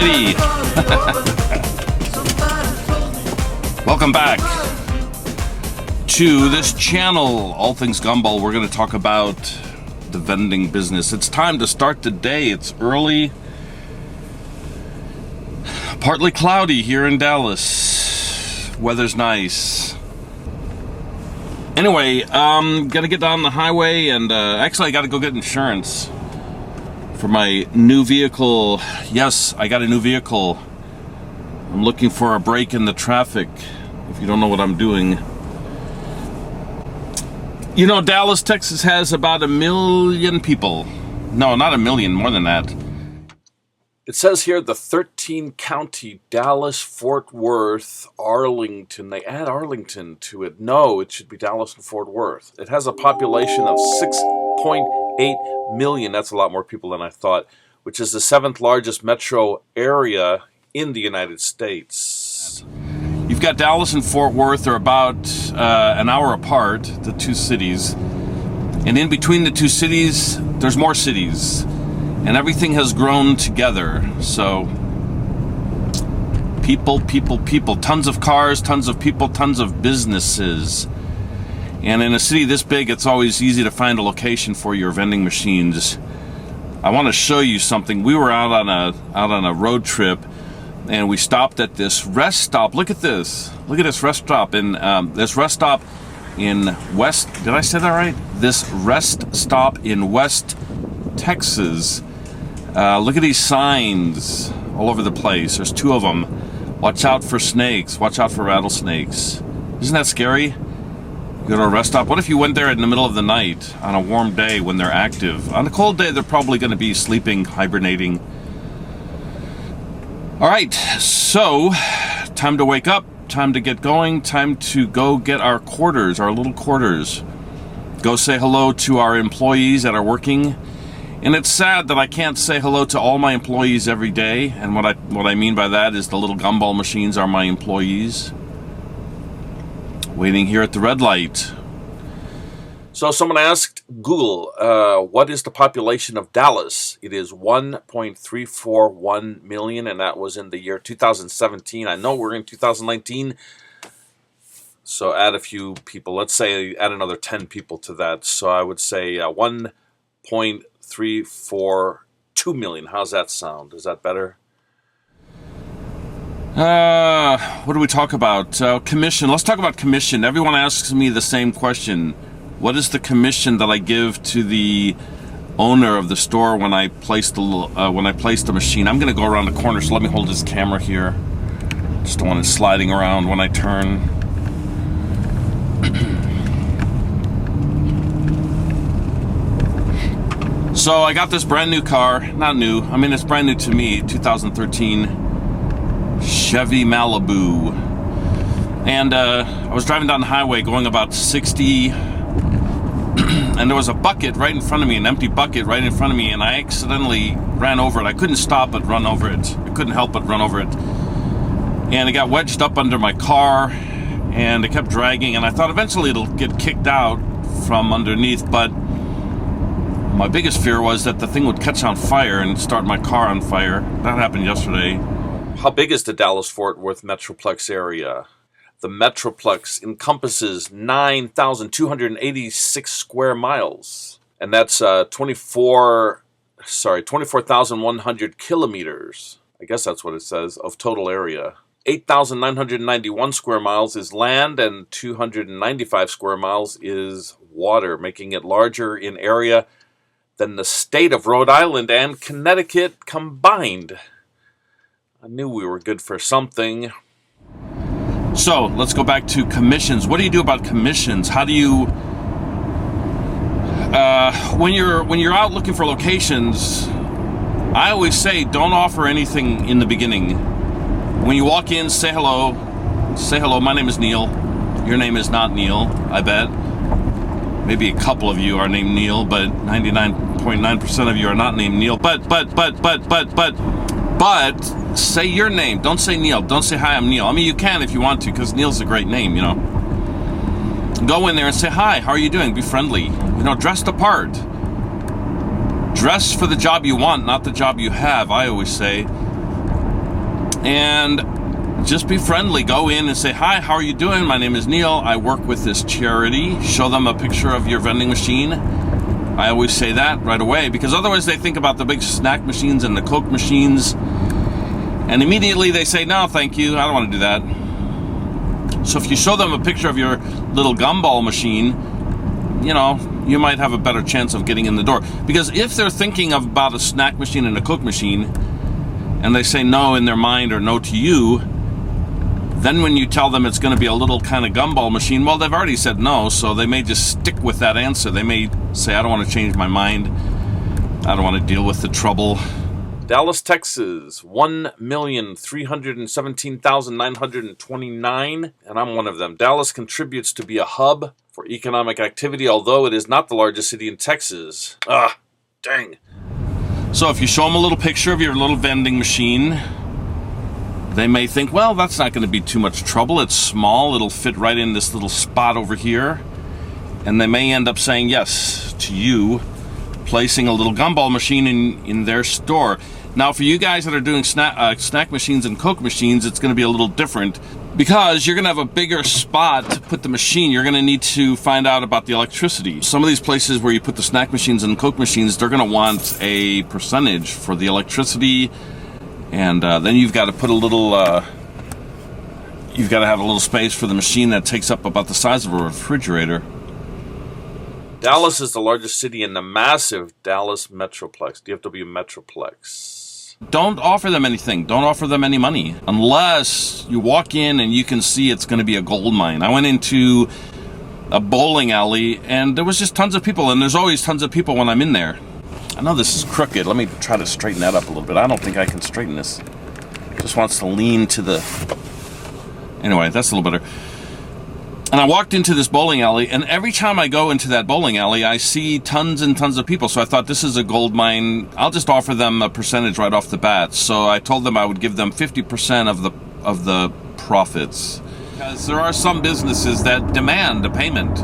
righty. Welcome back to this channel, All Things Gumball. We're going to talk about the vending business. It's time to start the day. It's early, partly cloudy here in Dallas. Weather's nice. Anyway, gotta get down the highway and actually I gotta go get insurance for my new vehicle. Yes, I got a new vehicle. I'm looking for a break in the traffic, if you don't know what I'm doing. You know, Dallas, Texas has about 1 million people. No, not 1 million, more than that. It says here the 13-county Dallas, Fort Worth, Arlington. They add Arlington to it. No, it should be Dallas and Fort Worth. It has a population of 6.8 million. That's a lot more people than I thought, which is the 7th largest metro area in the United States. You've got Dallas and Fort Worth. They're about an hour apart, the two cities. And in between the two cities, there's more cities. And everything has grown together. So, people, tons of cars, tons of people, tons of businesses. And in a city this big, it's always easy to find a location for your vending machines. I want to show you something. We were out on a road trip, and we stopped at this rest stop. Look at this. Look at this rest stop in West. Did I say that right? This rest stop in West Texas. Look at these signs all over the place. There's 2 of them. Watch out for snakes. Watch out for rattlesnakes. Isn't that scary? You go to a rest stop. What if you went there in the middle of the night on a warm day when they're active? On a cold day, they're probably going to be sleeping, hibernating. All right, so time to wake up, time to get going, time to go get our quarters, our little quarters. Go say hello to our employees that are working. And it's sad that I can't say hello to all my employees every day. And what I mean by that is the little gumball machines are my employees. Waiting here at the red light. So someone asked Google, what is the population of Dallas? It is 1.341 million, and that was in the year 2017. I know we're in 2019, so add a few people. Let's say add another 10 people to that. So I would say 1.342 million. How's that sound? Is that better? What do we talk about? Commission. Let's talk about commission. Everyone asks me the same question. What is the commission that I give to the owner of the store when I place the machine? I'm going to go around the corner, so let me hold this camera here. Just don't want it sliding around when I turn. So I got this brand new car. Not new. I mean, it's brand new to me. 2013 Chevy Malibu. And I was driving down the highway going about 60... and there was a bucket right in front of me, an empty bucket right in front of me, and I accidentally ran over it. I couldn't stop but run over it. I couldn't help but run over it. And it got wedged up under my car, and it kept dragging, and I thought eventually it'll get kicked out from underneath, but my biggest fear was that the thing would catch on fire and start my car on fire. That happened yesterday. How big is the Dallas-Fort Worth Metroplex area? The Metroplex encompasses 9,286 square miles, and that's 24,100 kilometers. I guess that's what it says, of total area. 8,991 square miles is land, and 295 square miles is water, making it larger in area than the state of Rhode Island and Connecticut combined. I knew we were good for something. So let's go back to commissions. What do you do about commissions? How do you, when you're out looking for locations, I always say don't offer anything in the beginning. When you walk in, say hello. Say hello. My name is Neil. Your name is not Neil, I bet. Maybe a couple of you are named Neil, but 99.9% of you are not named Neil. But say your name. Don't say Neil. Don't say, hi, I'm Neil. I mean, you can if you want to, because Neil's a great name, you know. Go in there and say, hi, how are you doing? Be friendly. You know, dress the part. Dress for the job you want, not the job you have, I always say. and just be friendly. Go in and say, hi, how are you doing? My name is Neil. I work with this charity. Show them a picture of your vending machine. I always say that right away, because otherwise they think about the big snack machines and the Coke machines, and immediately they say, no, thank you, I don't want to do that. So if you show them a picture of your little gumball machine, you know, you might have a better chance of getting in the door. Because if they're thinking about a snack machine and a Coke machine, and they say no in their mind or no to you, then when you tell them it's going to be a little kind of gumball machine, well, they've already said no, so they may just stick with that answer. They may say, I don't want to change my mind. I don't want to deal with the trouble. Dallas, Texas, 1,317,929, and I'm one of them. Dallas contributes to be a hub for economic activity, although it is not the largest city in Texas. Ah, dang. So if you show them a little picture of your little vending machine, they may think, well, that's not going to be too much trouble. It's small. It'll fit right in this little spot over here. And they may end up saying yes to you, placing a little gumball machine in their store. Now, for you guys that are doing snack machines and Coke machines, it's going to be a little different, because you're going to have a bigger spot to put the machine. You're going to need to find out about the electricity. Some of these places where you put the snack machines and Coke machines, they're going to want a percentage for the electricity. And then you've got to put a little, you've got to have a little space for the machine that takes up about the size of a refrigerator. Dallas is the largest city in the massive Dallas Metroplex, DFW Metroplex. Don't offer them anything. Don't offer them any money unless you walk in and you can see it's going to be a gold mine. I went into a bowling alley and there was just tons of people, and there's always tons of people when I'm in there. I know this is crooked. Let me try to straighten that up a little bit. I don't think I can straighten this. It just wants to lean to the... Anyway, that's a little better. And I walked into this bowling alley, and every time I go into that bowling alley, I see tons and tons of people. So I thought, this is a gold mine. I'll just offer them a percentage right off the bat. So I told them I would give them 50% of the profits. Because there are some businesses that demand a payment.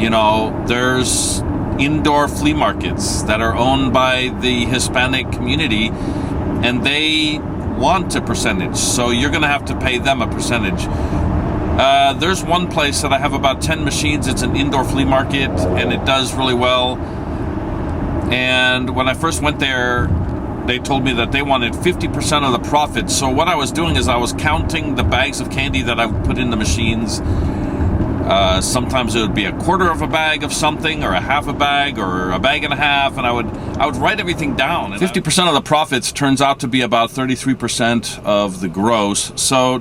You know, there's indoor flea markets that are owned by the Hispanic community, and they want a percentage, so you're going to have to pay them a percentage. There's one place that I have about 10 machines. It's an indoor flea market, and it does really well. And when I first went there, they told me that they wanted 50% of the profits. So what I was doing is I was counting the bags of candy that I would put in the machines. Sometimes it would be a quarter of a bag of something, or a half a bag, or a bag and a half, and I would write everything down. 50% of the profits turns out to be about 33% of the gross, so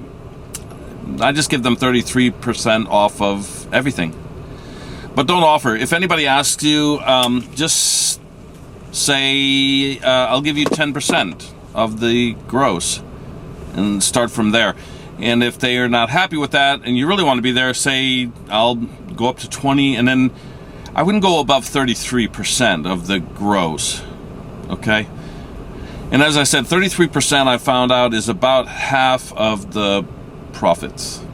I just give them 33% off of everything. But don't offer. If anybody asks you, just say, I'll give you 10% of the gross, and start from there. And if they are not happy with that, and you really want to be there, say, I'll go up to 20, and then I wouldn't go above 33% of the gross, okay? And as I said, 33% I found out is about half of the profits.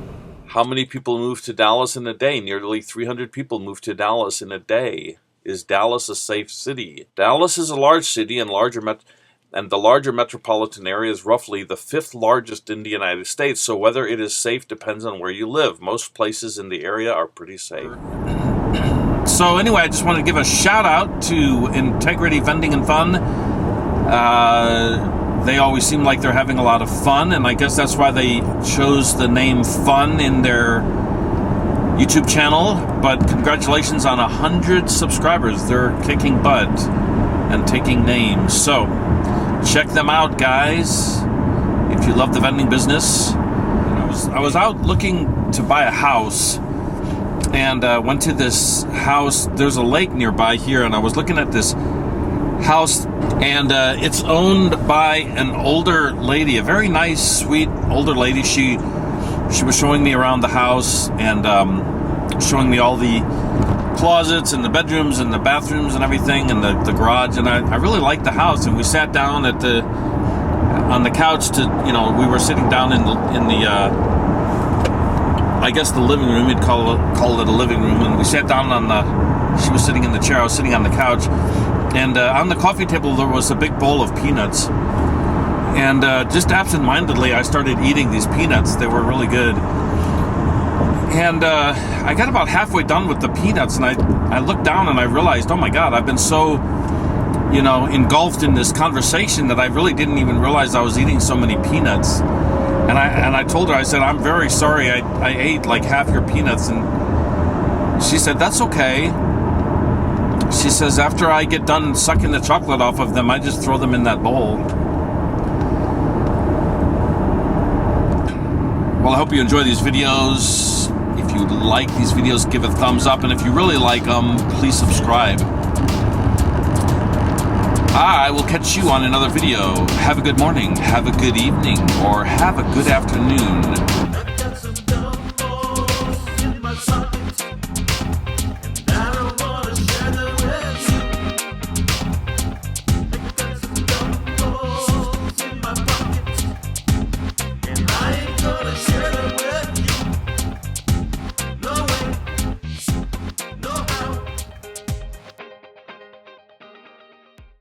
How many people move to Dallas in a day? Nearly 300 people move to Dallas in a day. Is Dallas a safe city? Dallas is a large city, and the larger metropolitan area is roughly the 5th largest in the United States, so whether it is safe depends on where you live. Most places in the area are pretty safe. So anyway, I just want to give a shout out to Integrity Vending and Fun. They always seem like they're having a lot of fun, and I guess that's why they chose the name Fun in their YouTube channel. But congratulations on 100 subscribers. They're kicking butt and taking names. So check them out, guys, if you love the vending business. I was out looking to buy a house, and went to this house. There's a lake nearby here, and I was looking at this house, and it's owned by an older lady, a very nice, sweet older lady. She was showing me around the house, and showing me all the closets and the bedrooms and the bathrooms and everything, and the garage, and I really liked the house. And we sat down on the couch to, we were sitting down in the I guess the living room. You'd call it a living room. And we sat down she was sitting in the chair, I was sitting on the couch, and on the coffee table there was a big bowl of peanuts. And just absentmindedly, I started eating these peanuts. They were really good. And I got about halfway done with the peanuts, and I looked down and I realized, oh my God, I've been so, engulfed in this conversation that I really didn't even realize I was eating so many peanuts. And I told her, I said, I'm very sorry, I ate like half your peanuts. And she said, that's okay. She says, after I get done sucking the chocolate off of them, I just throw them in that bowl. Well, I hope you enjoy these videos. If you like these videos, give a thumbs up. And if you really like them, please subscribe. I will catch you on another video. Have a good morning, have a good evening, or have a good afternoon.